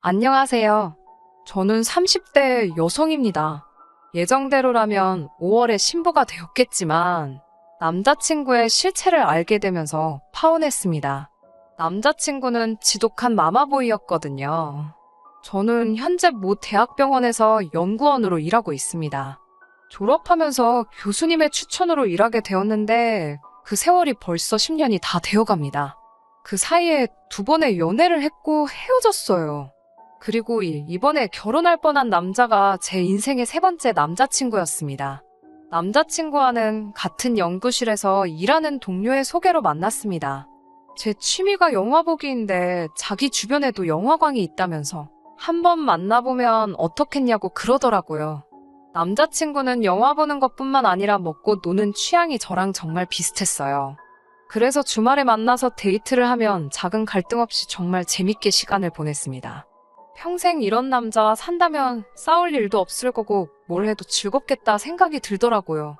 안녕하세요. 저는 30대 여성입니다. 예정대로라면 5월에 신부가 되었겠지만 남자친구의 실체를 알게 되면서 파혼했습니다. 남자친구는 지독한 마마보이였거든요. 저는 현재 모 대학병원에서 연구원으로 일하고 있습니다. 졸업하면서 교수님의 추천으로 일하게 되었는데 그 세월이 벌써 10년이 다 되어갑니다. 그 사이에 두 번의 연애를 했고 헤어졌어요. 그리고 이번에 결혼할 뻔한 남자가 제 인생의 세 번째 남자친구였습니다. 남자친구와는 같은 연구실에서 일하는 동료의 소개로 만났습니다. 제 취미가 영화 보기인데 자기 주변에도 영화광이 있다면서 한번 만나보면 어떻겠냐고 그러더라고요. 남자친구는 영화 보는 것뿐만 아니라 먹고 노는 취향이 저랑 정말 비슷했어요. 그래서 주말에 만나서 데이트를 하면 작은 갈등 없이 정말 재밌게 시간을 보냈습니다. 평생 이런 남자와 산다면 싸울 일도 없을 거고 뭘 해도 즐겁겠다 생각이 들더라고요.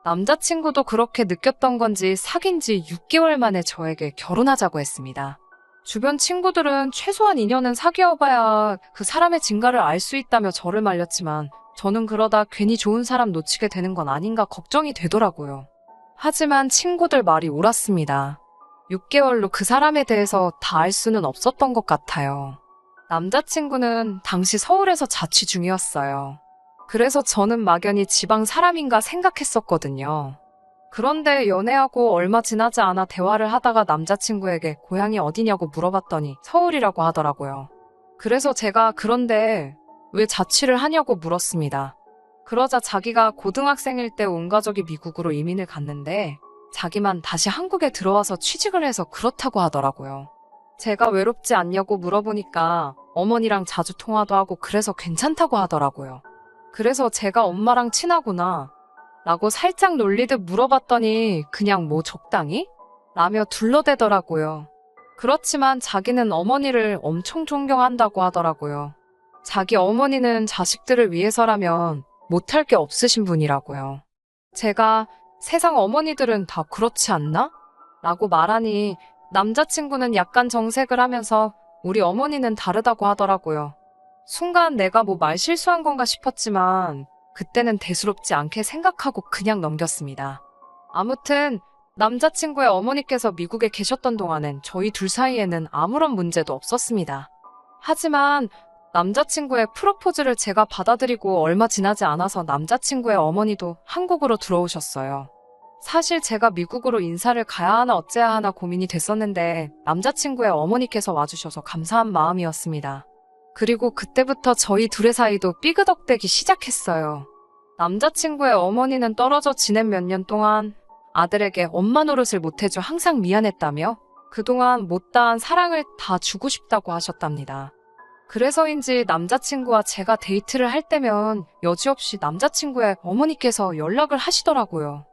남자친구도 그렇게 느꼈던 건지 사귄 지 6개월 만에 저에게 결혼하자고 했습니다. 주변 친구들은 최소한 2년은 사귀어봐야 그 사람의 진가를 알 수 있다며 저를 말렸지만 저는 그러다 괜히 좋은 사람 놓치게 되는 건 아닌가 걱정이 되더라고요. 하지만 친구들 말이 옳았습니다. 6개월로 그 사람에 대해서 다 알 수는 없었던 것 같아요. 남자친구는 당시 서울에서 자취 중이었어요. 그래서 저는 막연히 지방 사람인가 생각했었거든요. 그런데 연애하고 얼마 지나지 않아 대화를 하다가 남자친구에게 고향이 어디냐고 물어봤더니 서울이라고 하더라고요. 그래서 제가 그런데 왜 자취를 하냐고 물었습니다. 그러자 자기가 고등학생일 때 온 가족이 미국으로 이민을 갔는데 자기만 다시 한국에 들어와서 취직을 해서 그렇다고 하더라고요. 제가 외롭지 않냐고 물어보니까 어머니랑 자주 통화도 하고 그래서 괜찮다고 하더라고요. 그래서 제가 엄마랑 친하구나 라고 살짝 놀리듯 물어봤더니 그냥 뭐 적당히? 라며 둘러대더라고요. 그렇지만 자기는 어머니를 엄청 존경한다고 하더라고요. 자기 어머니는 자식들을 위해서라면 못할 게 없으신 분이라고요. 제가 세상 어머니들은 다 그렇지 않나? 라고 말하니 남자친구는 약간 정색을 하면서 우리 어머니는 다르다고 하더라고요. 순간 내가 뭐 말 실수한 건가 싶었지만 그때는 대수롭지 않게 생각하고 그냥 넘겼습니다. 아무튼 남자친구의 어머니께서 미국에 계셨던 동안엔 저희 둘 사이에는 아무런 문제도 없었습니다. 하지만 남자친구의 프로포즈를 제가 받아들이고 얼마 지나지 않아서 남자친구의 어머니도 한국으로 들어오셨어요. 사실 제가 미국으로 인사를 가야 하나 어째야 하나 고민이 됐었는데 남자친구의 어머니께서 와주셔서 감사한 마음이었습니다. 그리고 그때부터 저희 둘의 사이도 삐그덕대기 시작했어요. 남자친구의 어머니는 떨어져 지낸 몇 년 동안 아들에게 엄마 노릇을 못해줘 항상 미안했다며 그동안 못다한 사랑을 다 주고 싶다고 하셨답니다. 그래서인지 남자친구와 제가 데이트를 할 때면 여지없이 남자친구의 어머니께서 연락을 하시더라고요.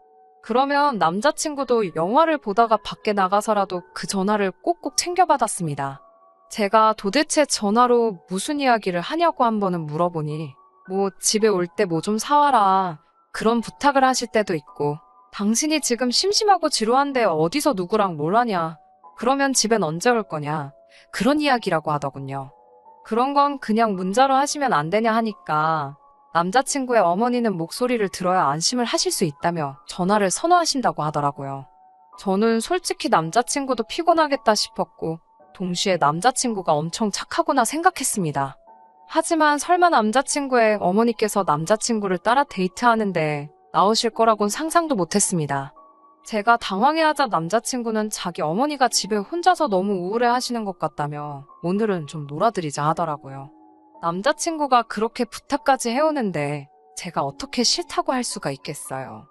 그러면 남자친구도 영화를 보다가 밖에 나가서라도 그 전화를 꼭꼭 챙겨받았습니다. 제가 도대체 전화로 무슨 이야기를 하냐고 한 번은 물어보니 뭐 집에 올 때 뭐 좀 사와라 그런 부탁을 하실 때도 있고 당신이 지금 심심하고 지루한데 어디서 누구랑 뭘 하냐 그러면 집엔 언제 올 거냐 그런 이야기라고 하더군요. 그런 건 그냥 문자로 하시면 안 되냐 하니까 남자친구의 어머니는 목소리를 들어야 안심을 하실 수 있다며 전화를 선호하신다고 하더라고요. 저는 솔직히 남자친구도 피곤하겠다 싶었고 동시에 남자친구가 엄청 착하구나 생각했습니다. 하지만 설마 남자친구의 어머니께서 남자친구를 따라 데이트하는데 나오실 거라곤 상상도 못했습니다. 제가 당황해하자 남자친구는 자기 어머니가 집에 혼자서 너무 우울해 하시는 것 같다며 오늘은 좀 놀아드리자 하더라고요. 남자친구가 그렇게 부탁까지 해오는데 제가 어떻게 싫다고 할 수가 있겠어요.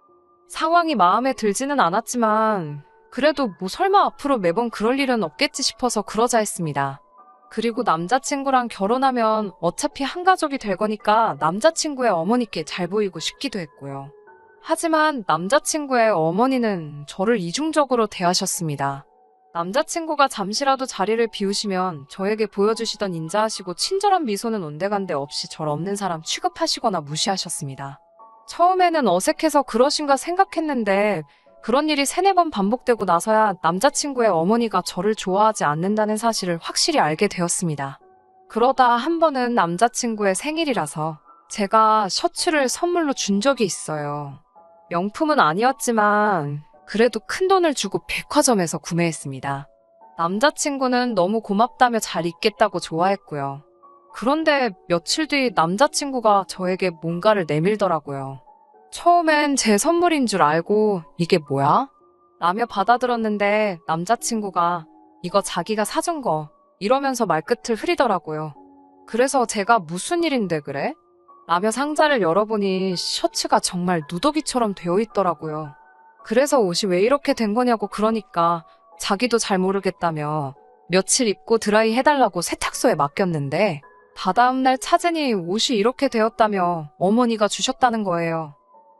상황이 마음에 들지는 않았지만 그래도 뭐 설마 앞으로 매번 그럴 일은 없겠지 싶어서 그러자 했습니다. 그리고 남자친구랑 결혼하면 어차피 한 가족이 될 거니까 남자친구의 어머니께 잘 보이고 싶기도 했고요. 하지만 남자친구의 어머니는 저를 이중적으로 대하셨습니다. 남자친구가 잠시라도 자리를 비우시면 저에게 보여주시던 인자하시고 친절한 미소는 온데간데 없이 절 없는 사람 취급하시거나 무시하셨습니다. 처음에는 어색해서 그러신가 생각했는데 그런 일이 3-4번 반복되고 나서야 남자친구의 어머니가 저를 좋아하지 않는다는 사실을 확실히 알게 되었습니다. 그러다 한 번은 남자친구의 생일이라서 제가 셔츠를 선물로 준 적이 있어요. 명품은 아니었지만 그래도 큰 돈을 주고 백화점에서 구매했습니다. 남자친구는 너무 고맙다며 잘 입겠다고 좋아했고요. 그런데 며칠 뒤 남자친구가 저에게 뭔가를 내밀더라고요. 처음엔 제 선물인 줄 알고 이게 뭐야? 라며 받아들었는데 남자친구가 이거 자기가 사준 거 이러면서 말끝을 흐리더라고요. 그래서 제가 무슨 일인데 그래? 라며 상자를 열어보니 셔츠가 정말 누더기처럼 되어 있더라고요. 그래서 옷이 왜 이렇게 된 거냐고 그러니까 자기도 잘 모르겠다며 며칠 입고 드라이 해달라고 세탁소에 맡겼는데 다다음 날 찾으니 옷이 이렇게 되었다며 어머니가 주셨다는 거예요.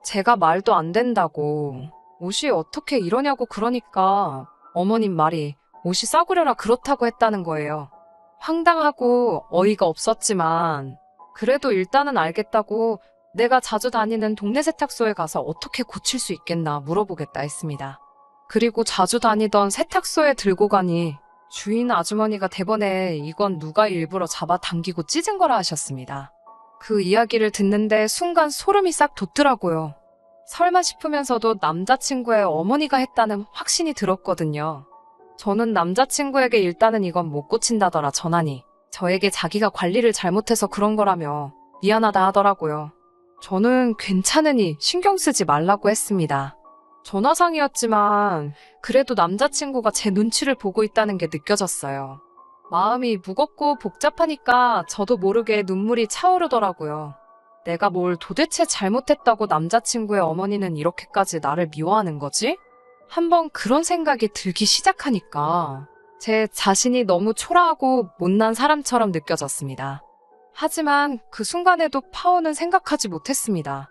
제가 말도 안 된다고 옷이 어떻게 이러냐고 그러니까 어머님 말이 옷이 싸구려라 그렇다고 했다는 거예요. 황당하고 어이가 없었지만 그래도 일단은 알겠다고 내가 자주 다니는 동네 세탁소에 가서 어떻게 고칠 수 있겠나 물어보겠다 했습니다. 그리고 자주 다니던 세탁소에 들고 가니 주인 아주머니가 대번에 이건 누가 일부러 잡아당기고 찢은 거라 하셨습니다. 그 이야기를 듣는데 순간 소름이 싹 돋더라고요. 설마 싶으면서도 남자친구의 어머니가 했다는 확신이 들었거든요. 저는 남자친구에게 일단은 이건 못 고친다더라 전하니 저에게 자기가 관리를 잘못해서 그런 거라며 미안하다 하더라고요. 저는 괜찮으니 신경 쓰지 말라고 했습니다. 전화상이었지만 그래도 남자친구가 제 눈치를 보고 있다는 게 느껴졌어요. 마음이 무겁고 복잡하니까 저도 모르게 눈물이 차오르더라고요. 내가 뭘 도대체 잘못했다고 남자친구의 어머니는 이렇게까지 나를 미워하는 거지? 한번 그런 생각이 들기 시작하니까 제 자신이 너무 초라하고 못난 사람처럼 느껴졌습니다. 하지만 그 순간에도 파오는 생각하지 못했습니다.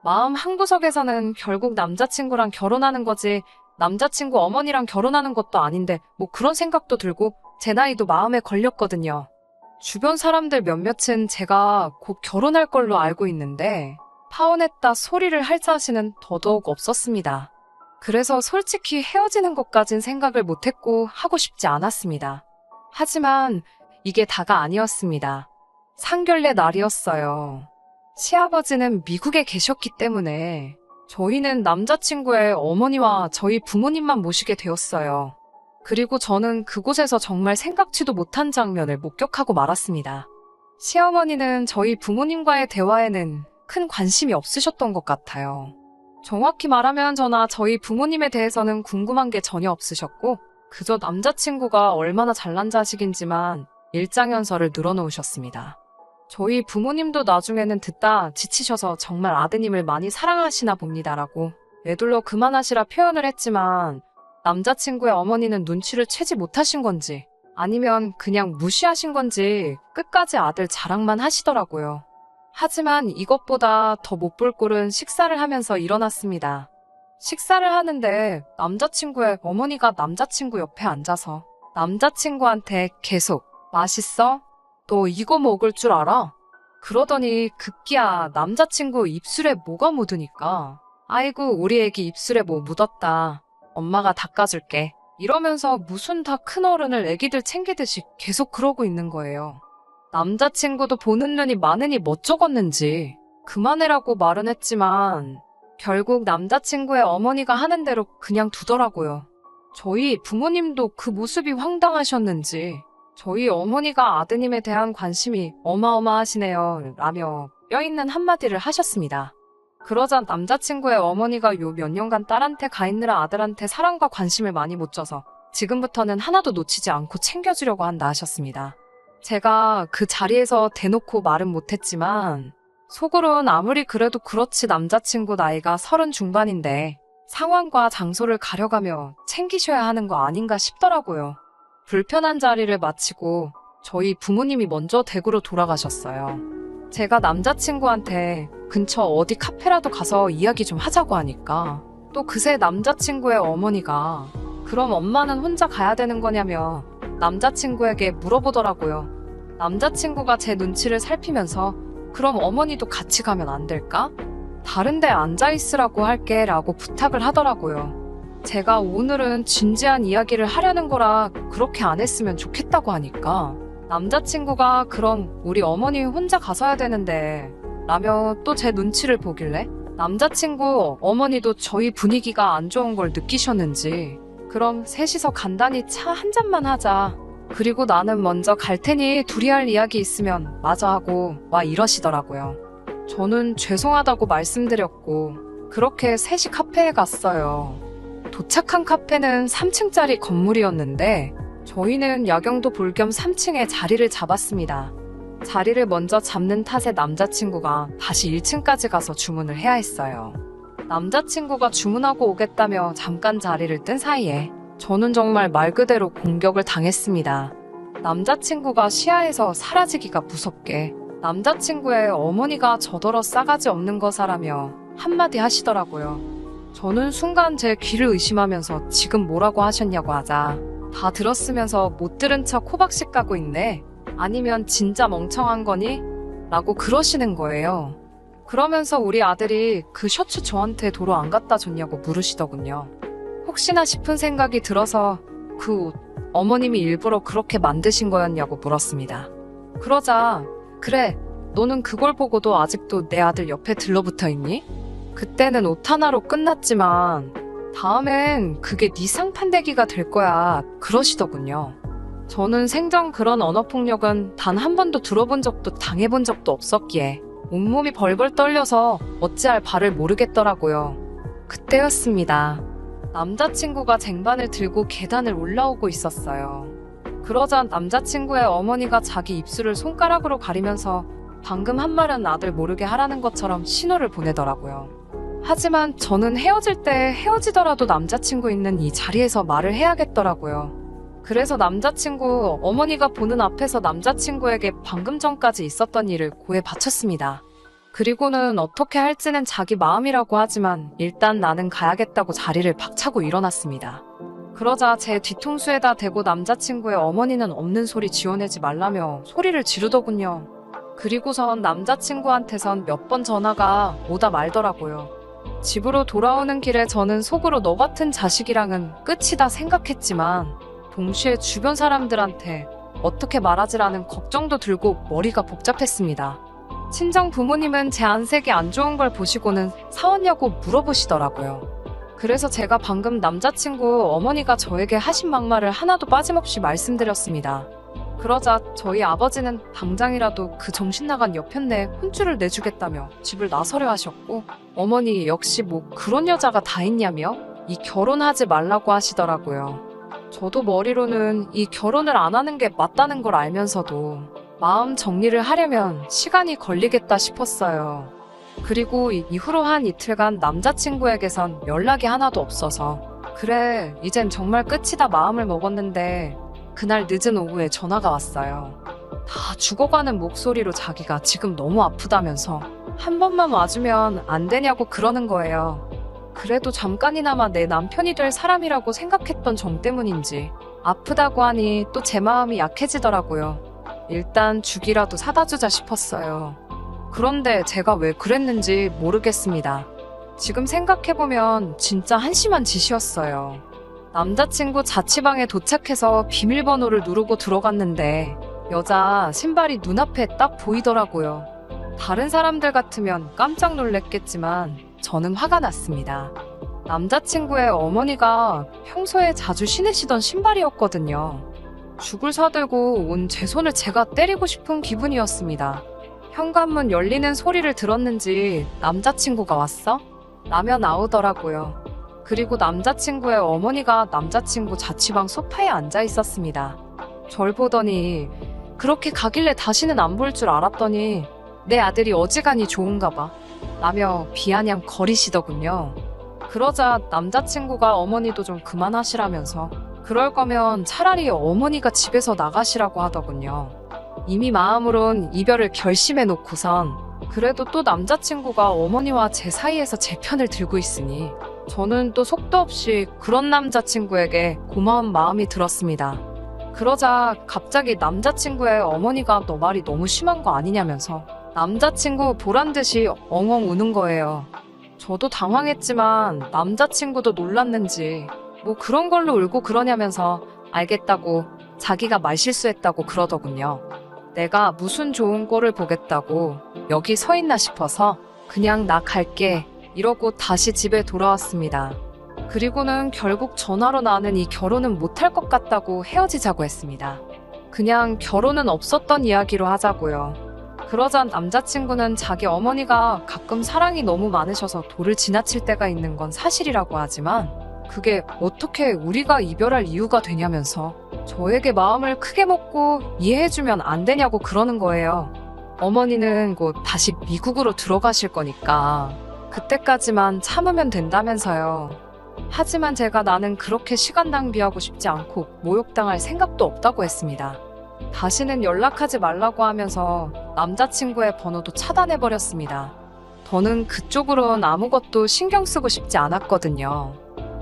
마음 한구석에서는 결국 남자친구랑 결혼하는 거지 남자친구 어머니랑 결혼하는 것도 아닌데 뭐 그런 생각도 들고 제 나이도 마음에 걸렸거든요. 주변 사람들 몇몇은 제가 곧 결혼할 걸로 알고 있는데 파혼했다 소리를 할 자신은 더더욱 없었습니다. 그래서 솔직히 헤어지는 것까진 생각을 못했고 하고 싶지 않았습니다. 하지만 이게 다가 아니었습니다. 상견례 날이었어요. 시아버지는 미국에 계셨기 때문에 저희는 남자친구의 어머니와 저희 부모님만 모시게 되었어요. 그리고 저는 그곳에서 정말 생각지도 못한 장면을 목격하고 말았습니다. 시어머니는 저희 부모님과의 대화에는 큰 관심이 없으셨던 것 같아요. 정확히 말하면 저나 저희 부모님에 대해서는 궁금한 게 전혀 없으셨고 그저 남자친구가 얼마나 잘난 자식인지만 일장연설을 늘어놓으셨습니다. 저희 부모님도 나중에는 듣다 지치셔서 정말 아드님을 많이 사랑하시나 봅니다라고 애둘러 그만하시라 표현을 했지만 남자친구의 어머니는 눈치를 채지 못하신 건지 아니면 그냥 무시하신 건지 끝까지 아들 자랑만 하시더라고요. 하지만 이것보다 더 못 볼 꼴은 식사를 하면서 일어났습니다. 식사를 하는데 남자친구의 어머니가 남자친구 옆에 앉아서 남자친구한테 계속 맛있어? 너 이거 먹을 줄 알아? 그러더니 급기야 남자친구 입술에 뭐가 묻으니까 아이고 우리 애기 입술에 뭐 묻었다. 엄마가 닦아줄게. 이러면서 무슨 다 큰 어른을 애기들 챙기듯이 계속 그러고 있는 거예요. 남자친구도 보는 눈이 많으니 멋쩍었는지 그만해라고 말은 했지만 결국 남자친구의 어머니가 하는 대로 그냥 두더라고요. 저희 부모님도 그 모습이 황당하셨는지 저희 어머니가 아드님에 대한 관심이 어마어마하시네요 라며 뼈있는 한마디를 하셨습니다. 그러자 남자친구의 어머니가 요 몇 년간 딸한테 가 있느라 아들한테 사랑과 관심을 많이 못 줘서 지금부터는 하나도 놓치지 않고 챙겨주려고 한다 하셨습니다. 제가 그 자리에서 대놓고 말은 못했지만 속으론 아무리 그래도 그렇지 남자친구 나이가 30 중반인데 상황과 장소를 가려가며 챙기셔야 하는 거 아닌가 싶더라고요. 불편한 자리를 마치고 저희 부모님이 먼저 댁으로 돌아가셨어요. 제가 남자친구한테 근처 어디 카페라도 가서 이야기 좀 하자고 하니까 또 그새 남자친구의 어머니가 그럼 엄마는 혼자 가야 되는 거냐며 남자친구에게 물어보더라고요. 남자친구가 제 눈치를 살피면서 그럼 어머니도 같이 가면 안 될까? 다른 데 앉아있으라고 할게 라고 부탁을 하더라고요. 제가 오늘은 진지한 이야기를 하려는 거라 그렇게 안 했으면 좋겠다고 하니까 남자친구가 그럼 우리 어머니 혼자 가서야 되는데 라며 또 제 눈치를 보길래 남자친구 어머니도 저희 분위기가 안 좋은 걸 느끼셨는지 그럼 셋이서 간단히 차 한 잔만 하자. 그리고 나는 먼저 갈 테니 둘이 할 이야기 있으면 마저 하고 와 이러시더라고요. 저는 죄송하다고 말씀드렸고 그렇게 셋이 카페에 갔어요. 도착한 카페는 3층짜리 건물이었는데 저희는 야경도 볼 겸 3층에 자리를 잡았습니다. 자리를 먼저 잡는 탓에 남자친구가 다시 1층까지 가서 주문을 해야 했어요. 남자친구가 주문하고 오겠다며 잠깐 자리를 뜬 사이에 저는 정말 말 그대로 공격을 당했습니다. 남자친구가 시야에서 사라지기가 무섭게 남자친구의 어머니가 저더러 싸가지 없는 거사라며 한마디 하시더라고요. 저는 순간 제 귀를 의심하면서 지금 뭐라고 하셨냐고 하자 다 들었으면서 못 들은 척 호박씨 까고 있네. 아니면 진짜 멍청한 거니? 라고 그러시는 거예요. 그러면서 우리 아들이 그 셔츠 저한테 도로 안 갖다 줬냐고 물으시더군요. 혹시나 싶은 생각이 들어서 그 옷 어머님이 일부러 그렇게 만드신 거였냐고 물었습니다. 그러자 그래 너는 그걸 보고도 아직도 내 아들 옆에 들러붙어 있니? 그때는 옷 하나로 끝났지만 다음엔 그게 네 상판대기가 될 거야 그러시더군요. 저는 생전 그런 언어폭력은 단 한 번도 들어본 적도 당해본 적도 없었기에 온몸이 벌벌 떨려서 어찌할 바를 모르겠더라고요. 그때였습니다. 남자친구가 쟁반을 들고 계단을 올라오고 있었어요. 그러자 남자친구의 어머니가 자기 입술을 손가락으로 가리면서 방금 한 말은 아들 모르게 하라는 것처럼 신호를 보내더라고요. 하지만 저는 헤어질 때 헤어지더라도 남자친구 있는 이 자리에서 말을 해야겠더라고요. 그래서 남자친구 어머니가 보는 앞에서 남자친구에게 방금 전까지 있었던 일을 고해 바쳤습니다. 그리고는 어떻게 할지는 자기 마음이라고 하지만 일단 나는 가야겠다고 자리를 박차고 일어났습니다. 그러자 제 뒤통수에다 대고 남자친구의 어머니는 없는 소리 지어내지 말라며 소리를 지르더군요. 그리고선 남자친구한테선 몇 번 전화가 오다 말더라고요. 집으로 돌아오는 길에 저는 속으로 너 같은 자식이랑은 끝이다 생각했지만 동시에 주변 사람들한테 어떻게 말하지라는 걱정도 들고 머리가 복잡했습니다. 친정 부모님은 제 안색이 안 좋은 걸 보시고는 사왔냐고 물어보시더라고요. 그래서 제가 방금 남자친구 어머니가 저에게 하신 막말을 하나도 빠짐없이 말씀드렸습니다. 그러자 저희 아버지는 당장이라도 그 정신나간 여편네에 혼쭐을 내주겠다며 집을 나서려 하셨고 어머니 역시 뭐 그런 여자가 다 있냐며 이 결혼하지 말라고 하시더라고요. 저도 머리로는 이 결혼을 안 하는 게 맞다는 걸 알면서도 마음 정리를 하려면 시간이 걸리겠다 싶었어요. 그리고 이후로 한 이틀간 남자친구에게선 연락이 하나도 없어서 그래 이젠 정말 끝이다 마음을 먹었는데 그날 늦은 오후에 전화가 왔어요. 다 죽어가는 목소리로 자기가 지금 너무 아프다면서 한 번만 와주면 안 되냐고 그러는 거예요. 그래도 잠깐이나마 내 남편이 될 사람이라고 생각했던 정 때문인지 아프다고 하니 또 제 마음이 약해지더라고요. 일단 죽이라도 사다 주자 싶었어요. 그런데 제가 왜 그랬는지 모르겠습니다. 지금 생각해보면 진짜 한심한 짓이었어요. 남자친구 자취방에 도착해서 비밀번호를 누르고 들어갔는데 여자 신발이 눈앞에 딱 보이더라고요. 다른 사람들 같으면 깜짝 놀랐겠지만 저는 화가 났습니다. 남자친구의 어머니가 평소에 자주 신으시던 신발이었거든요. 죽을 사들고 온 제 손을 제가 때리고 싶은 기분이었습니다. 현관문 열리는 소리를 들었는지 남자친구가 왔어? 라며 나오더라고요. 그리고 남자친구의 어머니가 남자친구 자취방 소파에 앉아 있었습니다. 절 보더니 그렇게 가길래 다시는 안 볼 줄 알았더니 내 아들이 어지간히 좋은가 봐 라며 비아냥 거리시더군요. 그러자 남자친구가 어머니도 좀 그만하시라면서 그럴 거면 차라리 어머니가 집에서 나가시라고 하더군요. 이미 마음으론 이별을 결심해 놓고선 그래도 또 남자친구가 어머니와 제 사이에서 제 편을 들고 있으니 저는 또 속도 없이 그런 남자친구에게 고마운 마음이 들었습니다. 그러자 갑자기 남자친구의 어머니가 너 말이 너무 심한 거 아니냐면서 남자친구 보란 듯이 엉엉 우는 거예요. 저도 당황했지만 남자친구도 놀랐는지 뭐 그런 걸로 울고 그러냐면서 알겠다고 자기가 말실수했다고 그러더군요. 내가 무슨 좋은 꼴을 보겠다고 여기 서 있나 싶어서 그냥 나 갈게 이러고 다시 집에 돌아왔습니다. 그리고는 결국 전화로 나는 이 결혼은 못할 것 같다고 헤어지자고 했습니다. 그냥 결혼은 없었던 이야기로 하자고요. 그러자 남자친구는 자기 어머니가 가끔 사랑이 너무 많으셔서 도를 지나칠 때가 있는 건 사실이라고 하지만 그게 어떻게 우리가 이별할 이유가 되냐면서 저에게 마음을 크게 먹고 이해해주면 안 되냐고 그러는 거예요. 어머니는 곧 다시 미국으로 들어가실 거니까 그때까지만 참으면 된다면서요. 하지만 제가 나는 그렇게 시간 낭비하고 싶지 않고 모욕당할 생각도 없다고 했습니다. 다시는 연락하지 말라고 하면서 남자친구의 번호도 차단해버렸습니다. 저는 그쪽으로는 아무것도 신경 쓰고 싶지 않았거든요.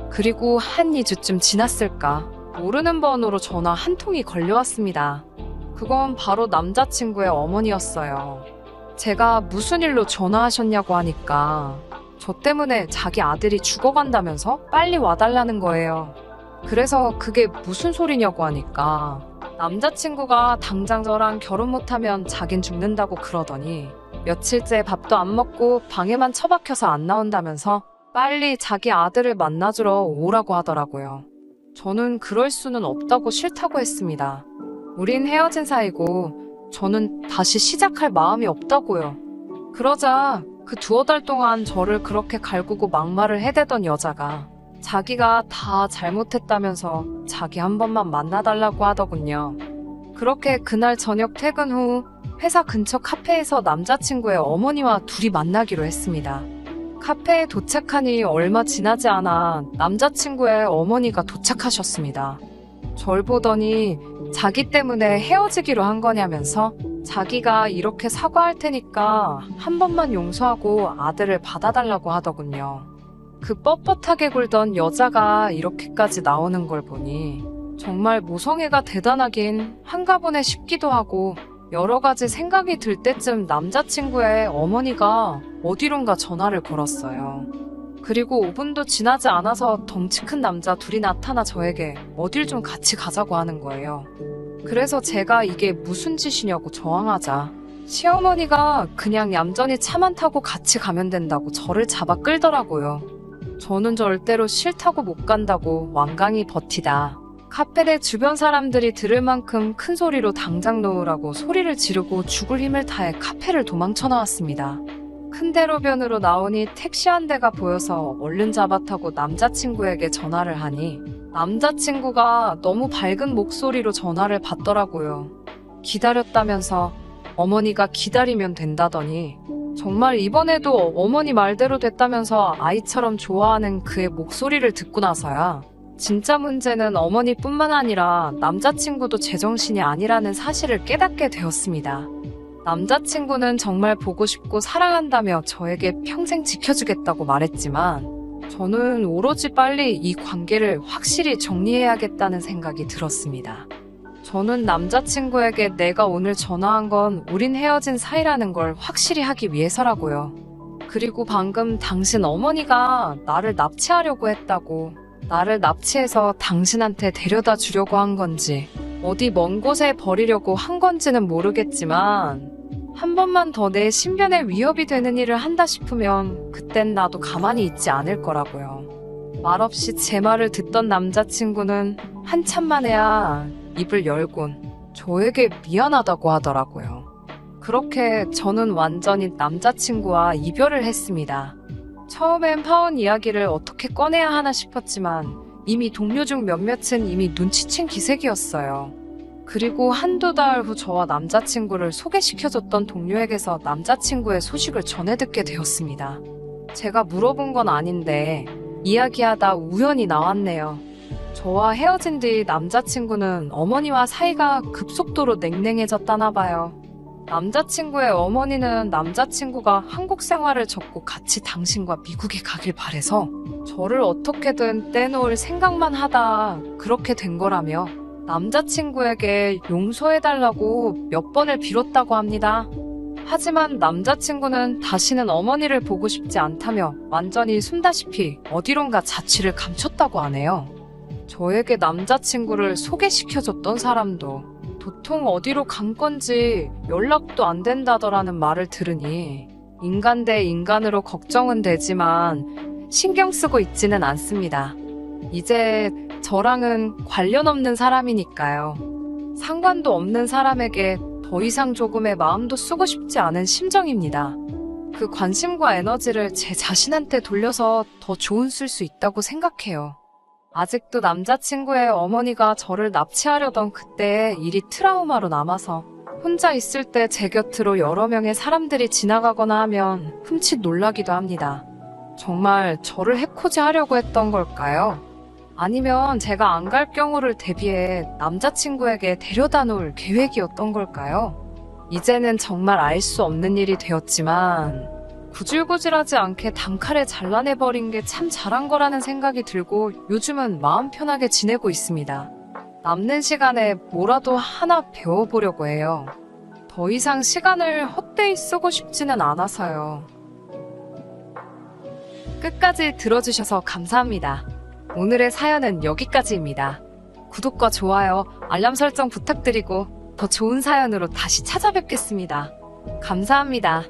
그리고 한 2주쯤 지났을까 모르는 번호로 전화 한 통이 걸려왔습니다. 그건 바로 남자친구의 어머니였어요. 제가 무슨 일로 전화하셨냐고 하니까 저 때문에 자기 아들이 죽어간다면서 빨리 와달라는 거예요. 그래서 그게 무슨 소리냐고 하니까 남자친구가 당장 저랑 결혼 못하면 자긴 죽는다고 그러더니 며칠째 밥도 안 먹고 방에만 처박혀서 안 나온다면서 빨리 자기 아들을 만나주러 오라고 하더라고요. 저는 그럴 수는 없다고 싫다고 했습니다. 우린 헤어진 사이고 저는 다시 시작할 마음이 없다고요. 그러자 그 두어 달 동안 저를 그렇게 갈구고 막말을 해대던 여자가 자기가 다 잘못했다면서 자기 한 번만 만나달라고 하더군요. 그렇게 그날 저녁 퇴근 후 회사 근처 카페에서 남자친구의 어머니와 둘이 만나기로 했습니다. 카페에 도착하니 얼마 지나지 않아 남자친구의 어머니가 도착하셨습니다. 절 보더니 자기 때문에 헤어지기로 한 거냐면서 자기가 이렇게 사과할 테니까 한 번만 용서하고 아들을 받아달라고 하더군요. 그 뻣뻣하게 굴던 여자가 이렇게까지 나오는 걸 보니 정말 모성애가 대단하긴 한가 보네 싶기도 하고 여러 가지 생각이 들 때쯤 남자친구의 어머니가 어디론가 전화를 걸었어요. 그리고 5분도 지나지 않아서 덩치 큰 남자 둘이 나타나 저에게 어딜 좀 같이 가자고 하는 거예요. 그래서 제가 이게 무슨 짓이냐고 저항하자 시어머니가 그냥 얌전히 차만 타고 같이 가면 된다고 저를 잡아 끌더라고요. 저는 절대로 싫다고 못 간다고 완강히 버티다 카페 내 주변 사람들이 들을 만큼 큰 소리로 당장 놓으라고 소리를 지르고 죽을 힘을 다해 카페를 도망쳐 나왔습니다. 큰 대로변으로 나오니 택시 한 대가 보여서 얼른 잡아 타고 남자친구에게 전화를 하니 남자친구가 너무 밝은 목소리로 전화를 받더라고요. 기다렸다면서 어머니가 기다리면 된다더니 정말 이번에도 어머니 말대로 됐다면서 아이처럼 좋아하는 그의 목소리를 듣고 나서야 진짜 문제는 어머니뿐만 아니라 남자친구도 제정신이 아니라는 사실을 깨닫게 되었습니다. 남자친구는 정말 보고 싶고 사랑한다며 저에게 평생 지켜주겠다고 말했지만 저는 오로지 빨리 이 관계를 확실히 정리해야겠다는 생각이 들었습니다. 저는 남자친구에게 내가 오늘 전화한 건 우린 헤어진 사이라는 걸 확실히 하기 위해서라고요. 그리고 방금 당신 어머니가 나를 납치하려고 했다고 나를 납치해서 당신한테 데려다 주려고 한 건지 어디 먼 곳에 버리려고 한 건지는 모르겠지만 한 번만 더 내 신변에 위협이 되는 일을 한다 싶으면 그땐 나도 가만히 있지 않을 거라고요. 말없이 제 말을 듣던 남자친구는 한참 만에야 입을 열곤 저에게 미안하다고 하더라고요. 그렇게 저는 완전히 남자친구와 이별을 했습니다. 처음엔 파혼 이야기를 어떻게 꺼내야 하나 싶었지만 이미 동료 중 몇몇은 이미 눈치챈 기색이었어요. 그리고 한두 달 후 저와 남자친구를 소개시켜줬던 동료에게서 남자친구의 소식을 전해 듣게 되었습니다. 제가 물어본 건 아닌데 이야기하다 우연히 나왔네요. 저와 헤어진 뒤 남자친구는 어머니와 사이가 급속도로 냉랭해졌다나 봐요. 남자친구의 어머니는 남자친구가 한국 생활을 접고 같이 당신과 미국에 가길 바래서 저를 어떻게든 떼놓을 생각만 하다 그렇게 된 거라며 남자친구에게 용서해달라고 몇 번을 빌었다고 합니다. 하지만 남자친구는 다시는 어머니를 보고 싶지 않다며 완전히 숨다시피 어디론가 자취를 감췄다고 하네요. 저에게 남자친구를 소개시켜줬던 사람도 도통 어디로 간 건지 연락도 안 된다더라는 말을 들으니 인간 대 인간으로 걱정은 되지만 신경 쓰고 있지는 않습니다. 이제 저랑은 관련 없는 사람이니까요. 상관도 없는 사람에게 더 이상 조금의 마음도 쓰고 싶지 않은 심정입니다. 그 관심과 에너지를 제 자신한테 돌려서 더 좋은 쓸 수 있다고 생각해요. 아직도 남자친구의 어머니가 저를 납치하려던 그때의 일이 트라우마로 남아서 혼자 있을 때 제 곁으로 여러 명의 사람들이 지나가거나 하면 흠칫 놀라기도 합니다. 정말 저를 해코지 하려고 했던 걸까요? 아니면 제가 안 갈 경우를 대비해 남자친구에게 데려다 놓을 계획이었던 걸까요? 이제는 정말 알 수 없는 일이 되었지만 구질구질하지 않게 단칼에 잘라내버린 게 참 잘한 거라는 생각이 들고 요즘은 마음 편하게 지내고 있습니다. 남는 시간에 뭐라도 하나 배워보려고 해요. 더 이상 시간을 헛되이 쓰고 싶지는 않아서요. 끝까지 들어주셔서 감사합니다. 오늘의 사연은 여기까지입니다. 구독과 좋아요, 알람 설정 부탁드리고 더 좋은 사연으로 다시 찾아뵙겠습니다. 감사합니다.